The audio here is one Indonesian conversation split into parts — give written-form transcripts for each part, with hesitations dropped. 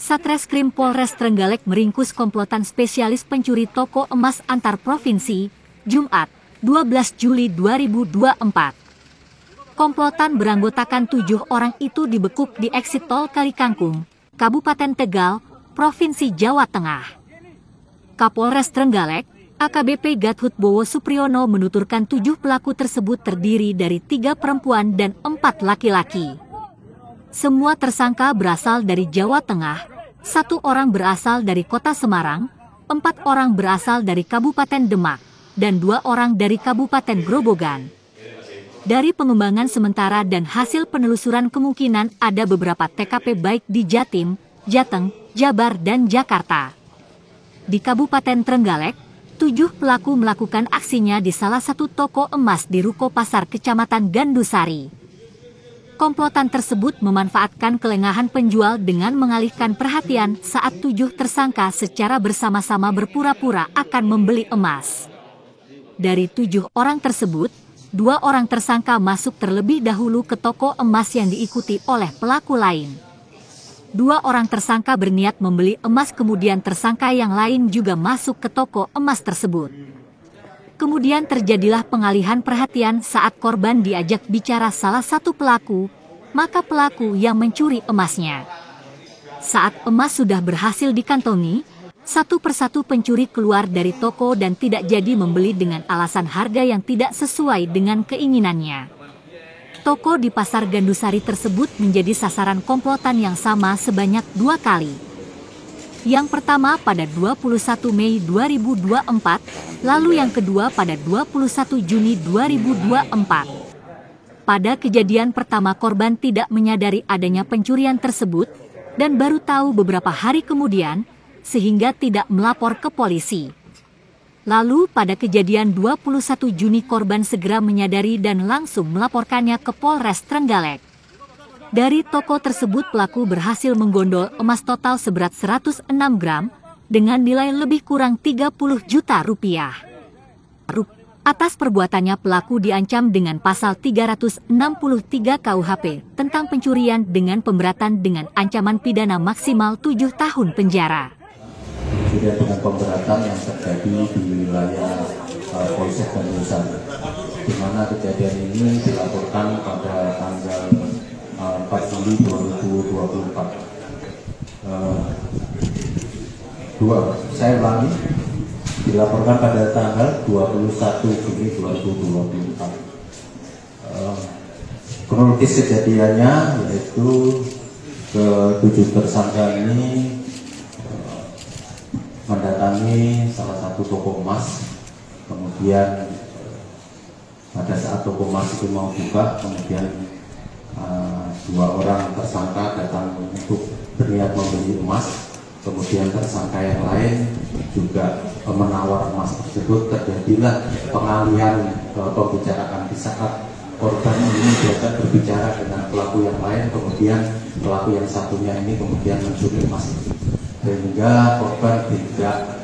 Satreskrim Polres Trenggalek meringkus komplotan spesialis pencuri toko emas antar provinsi, Jumat, 12 Juli 2024. Komplotan beranggotakan 7 orang itu dibekuk di eksit tol Kalikangkung, Kabupaten Tegal, Provinsi Jawa Tengah. Kapolres Trenggalek, AKBP Gathut Bowo Supriyono menuturkan 7 pelaku tersebut terdiri dari 3 perempuan dan 4 laki-laki. Semua tersangka berasal dari Jawa Tengah, 1 orang berasal dari Kota Semarang, 4 orang berasal dari Kabupaten Demak, dan 2 orang dari Kabupaten Grobogan. Dari pengembangan sementara dan hasil penelusuran kemungkinan ada beberapa TKP baik di Jatim, Jateng, Jabar, dan Jakarta. Di Kabupaten Trenggalek, 7 pelaku melakukan aksinya di salah satu toko emas di Ruko Pasar Kecamatan Gandusari. Komplotan tersebut memanfaatkan kelengahan penjual dengan mengalihkan perhatian saat 7 tersangka secara bersama-sama berpura-pura akan membeli emas. Dari 7 orang tersebut, 2 orang tersangka masuk terlebih dahulu ke toko emas yang diikuti oleh pelaku lain. 2 orang tersangka berniat membeli emas, kemudian tersangka yang lain juga masuk ke toko emas tersebut. Kemudian terjadilah pengalihan perhatian saat korban diajak bicara salah satu pelaku, maka pelaku yang mencuri emasnya. Saat emas sudah berhasil dikantongi, satu persatu pencuri keluar dari toko dan tidak jadi membeli dengan alasan harga yang tidak sesuai dengan keinginannya. Toko di Pasar Gandusari tersebut menjadi sasaran komplotan yang sama sebanyak 2 kali. Yang pertama pada 21 Mei 2024, lalu yang kedua pada 21 Juni 2024. Pada kejadian pertama korban tidak menyadari adanya pencurian tersebut dan baru tahu beberapa hari kemudian, sehingga tidak melapor ke polisi. Lalu pada kejadian 21 Juni korban segera menyadari dan langsung melaporkannya ke Polres Trenggalek. Dari toko tersebut pelaku berhasil menggondol emas total seberat 106 gram dengan nilai lebih kurang 30 juta rupiah. Atas perbuatannya pelaku diancam dengan pasal 363 KUHP tentang pencurian dengan pemberatan dengan ancaman pidana maksimal 7 tahun penjara. Kemudian dengan pemberatan yang terjadi di wilayah Polsek Gandusari, di mana kejadian ini dilaporkan pada tanggal 4 Juli 2024. Saya ulangi, dilaporkan pada tanggal 21 Juli 2024. Kronologis kejadiannya yaitu ke-7 tersangka ini mendatangi salah satu toko emas, kemudian pada saat toko emas itu mau buka, kemudian 2 orang tersangka datang untuk berniat membeli emas, kemudian tersangka yang lain juga menawar emas tersebut. Terjadilah pengalihan pembicaraan di saat korban ini diajak berbicara dengan pelaku yang lain, kemudian pelaku yang satunya ini kemudian mencuri emas itu, sehingga korban tidak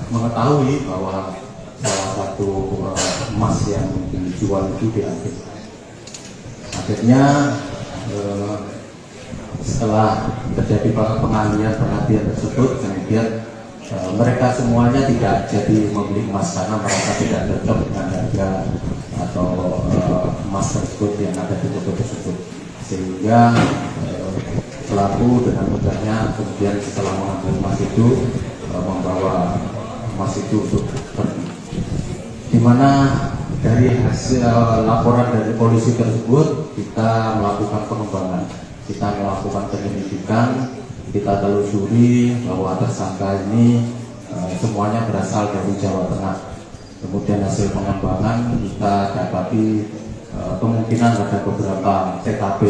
mengetahui bahwa salah satu emas yang dijual itu diambil. Akhirnya setelah terjadi pengalihan perhatian tersebut, kemudian mereka semuanya tidak jadi membeli emas karena merasa tidak cocok dengan harga atau emas tersebut yang ada di toko tersebut, sehingga pelaku dengan mudahnya kemudian setelah mengambil emas itu membawa emas itu untuk pergi. Di mana dari hasil laporan dari polisi tersebut kita melakukan pengembangan, kita melakukan penyelidikan, kita telusuri bahwa tersangka ini semuanya berasal dari Jawa Tengah. Kemudian hasil pengembangan kita dapati kemungkinan ada beberapa TKP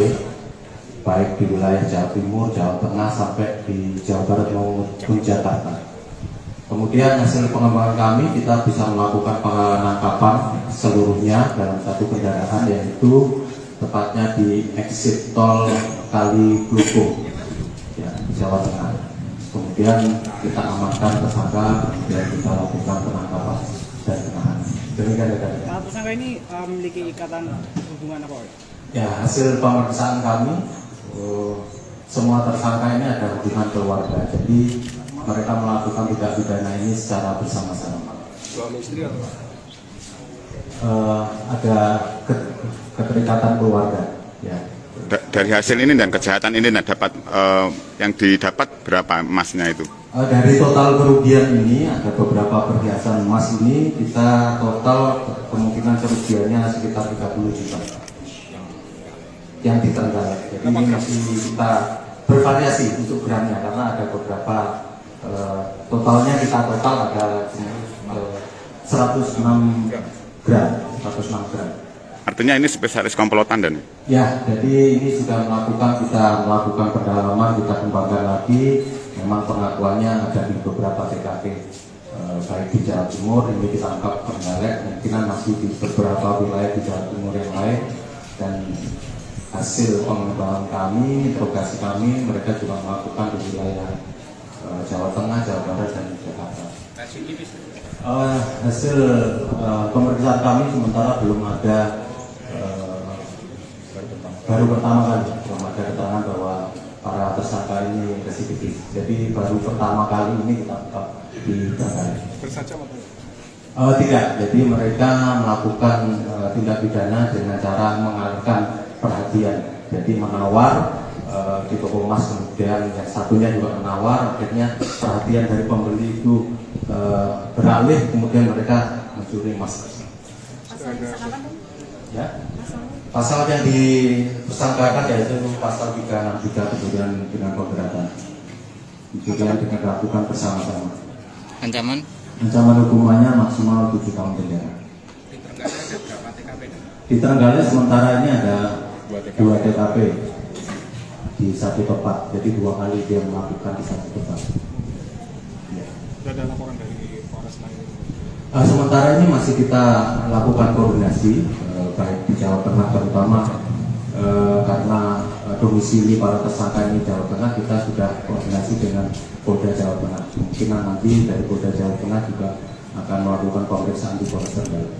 baik di wilayah Jawa Timur, Jawa Tengah sampai di Jawa Barat maupun Jakarta. Kemudian hasil pengembangan kami kita bisa melakukan penangkapan seluruhnya dalam satu kendaraan, yaitu tepatnya di exit tol Kali Klukung, ya, Jawa Tengah. Kemudian kita amankan tersangka, kemudian kita lakukan penangkapan dan penahanan. Demikian rekan-rekan. Tersangka ini memiliki ikatan hubungan apa? Ya, hasil pemeriksaan kami semua tersangka ini ada hubungan keluarga, jadi mereka melakukan tindak pidana ini secara bersama-sama. Suami istri atau ada keterikatan keluarga. Ya. Dari hasil ini dan kejahatan ini dapat yang didapat berapa emasnya itu? Dari total kerugian ini ada beberapa perhiasan emas ini, kita total kemungkinan kerugiannya sekitar 30 juta yang di Trenggalek. Jadi ini masih kita bervariasi untuk gramnya karena ada beberapa totalnya kita total ada 106 gram. Artinya ini spesialis komplotan dan? Ya, jadi ini sudah kita melakukan pendalaman, kita kembangkan lagi. Memang pengakuannya ada di beberapa TKP, baik di Jawa Timur, ini kita anggap Trenggalek, mungkin masih di beberapa wilayah di Jawa Timur yang lain. Dan hasil pengembangan kami, interogasi kami, mereka juga melakukan di wilayah Jawa Tengah, Jawa Barat, dan Jakarta. Hasil pemeriksaan kami sementara belum ada, baru pertama kali belum ada keterangan bahwa para tersangka ini residivis. Jadi baru pertama kali ini kita tangkap di Trenggalek. Tidak, jadi mereka melakukan tindak pidana dengan cara mengalihkan perhatian. Jadi menawar di toko emas, kemudian yang satunya juga menawar, akhirnya perhatian dari pembeli itu beralih, kemudian mereka mencuri emas. Ya, pasal yang dipersangkakan yaitu pasal 363 kemudian dengan pemberatan, kemudian dengan dilakukan bersama-sama. Ancaman hukumannya maksimal 7 tahun penjara. Di Trenggalek sementara ini ada 2 TKP di satu tempat, jadi 2 kali dia melakukan di satu tempat. Ya. ada laporan dari Polres lain? Sementara ini masih kita lakukan koordinasi, baik di Jawa Tengah terutama karena domisili para tersangka ini Jawa Tengah, kita sudah koordinasi dengan Polda Jawa Tengah. Mungkin nanti dari Polda Jawa Tengah juga akan melakukan pemeriksaan di Polres Trenggalek.